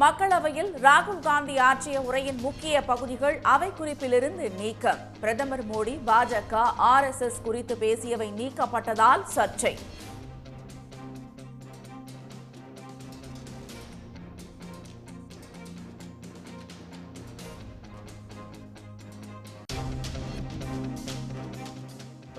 மக்களவையில் ராகுல் காந்தி ஆற்றிய உரையின் முக்கிய பகுதிகள் அவை குறிப்பிலிருந்து நீக்கம். பிரதமர் மோடி பாஜக RSS குறித்து பேசியவை நீக்கப்பட்டதால் சர்ச்சை.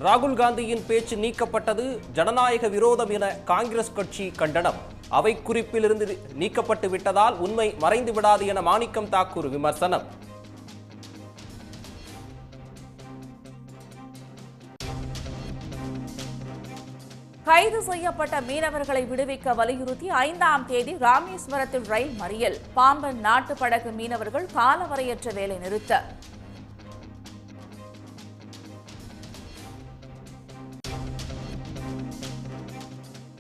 ராகுல் காந்தியின் பேச்சு நீக்கப்பட்டது ஜனநாயக விரோதம் என காங்கிரஸ் கட்சி கண்டனம். அவை குறிப்பிலிருந்து நீக்கப்பட்டு விட்டதால் உண்மை மறைந்து விடாது என மாணிக்கம் தாக்கூர் விமர்சனம். கைது செய்யப்பட்ட மீனவர்களை விடுவிக்க வலியுறுத்தி 5ஆம் தேதி ராமேஸ்வரத்தில் ரயில் மறியல். பாம்பன் நாட்டுப்படகு மீனவர்கள் காலவரையற்ற வேலை நிறுத்தம்.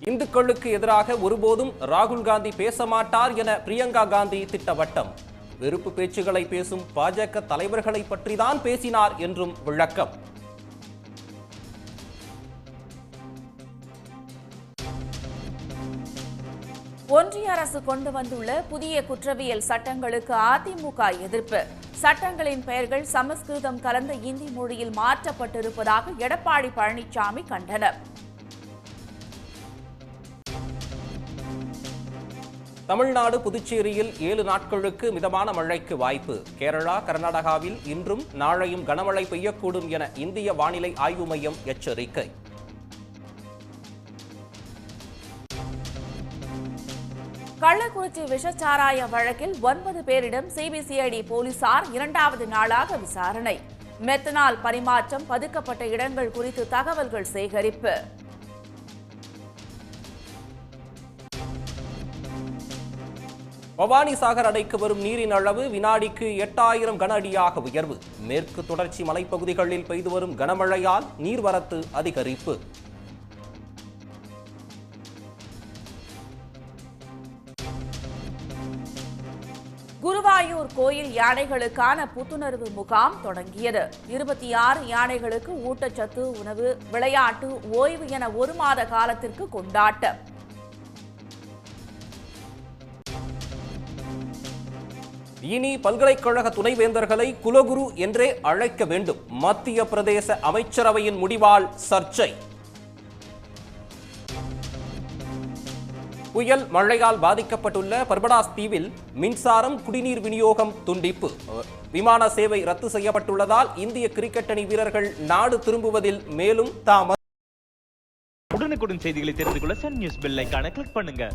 இந்துக்களுக்கு எதிராக ஒருபோதும் ராகுல் காந்தி பேச மாட்டார் என பிரியங்கா காந்தி திட்டவட்டம். வெறுப்பு பேச்சுகளை பேசும் பாஜக தலைவர்களை பற்றிதான் பேசினார் என்றும் விளக்கம். ஒன்றிய அரசு கொண்டு வந்துள்ள புதிய குற்றவியல் சட்டங்களுக்கு அதிமுக எதிர்ப்பு. சட்டங்களின் பெயர்கள் சமஸ்கிருதம் கலந்த இந்தி மொழியில் மாற்றப்பட்டிருப்பதாக எடப்பாடி பழனிசாமி கண்டனம். தமிழ்நாடு புதுச்சேரியில் 7 நாட்களுக்கு மிதமான மழைக்கு வாய்ப்பு. கேரளா கர்நாடகாவில் இன்றும் நாளையும் கனமழை பெய்யக்கூடும் என இந்திய வானிலை ஆய்வு மையம் எச்சரிக்கை. கள்ளக்குறிச்சி விஷச்சாராய வழக்கில் 9 பேரிடம் சிபிசிஐடி போலீசார் 2வது நாளாக விசாரணை. மெத்தனால் பரிமாற்றம், பதுக்கப்பட்ட இடங்கள் குறித்து தகவல்கள் சேகரிப்பு. பவானி சாகர் அணைக்கு வரும் நீரின் அளவு வினாடிக்கு 8000 கன அடியாக உயர்வு. மேற்கு தொடர்ச்சி மலைப்பகுதிகளில் பெய்து வரும் கனமழையால் நீர்வரத்து அதிகரிப்பு. குருவாயூர் கோயில் யானைகளுக்கான புத்துணர்வு முகாம் தொடங்கியது. 26 யானைகளுக்கு ஊட்டச்சத்து, உணவு, விளையாட்டு, ஓய்வு என 1 மாத காலத்திற்கு கொண்டாட்டம். இனி பல்கலைக்கழக துணைவேந்தர்களை குலகுரு என்றே அழைக்க வேண்டும். மத்திய பிரதேச அமைச்சரவையின் முடிவால் சர்ச்சை. புயல் மழையால் பாதிக்கப்பட்டுள்ள பர்படாஸ் தீவில் மின்சாரம், குடிநீர் விநியோகம் துண்டிப்பு. விமான சேவை ரத்து செய்யப்பட்டுள்ளதால் இந்திய கிரிக்கெட் அணி வீரர்கள் நாடு திரும்புவதில் மேலும் தாமதம். உடனுக்குடன் செய்திகளை தெரிந்து கொள்ள சன் நியூஸ் பெல் ஐகானை கிளிக் பண்ணுங்க.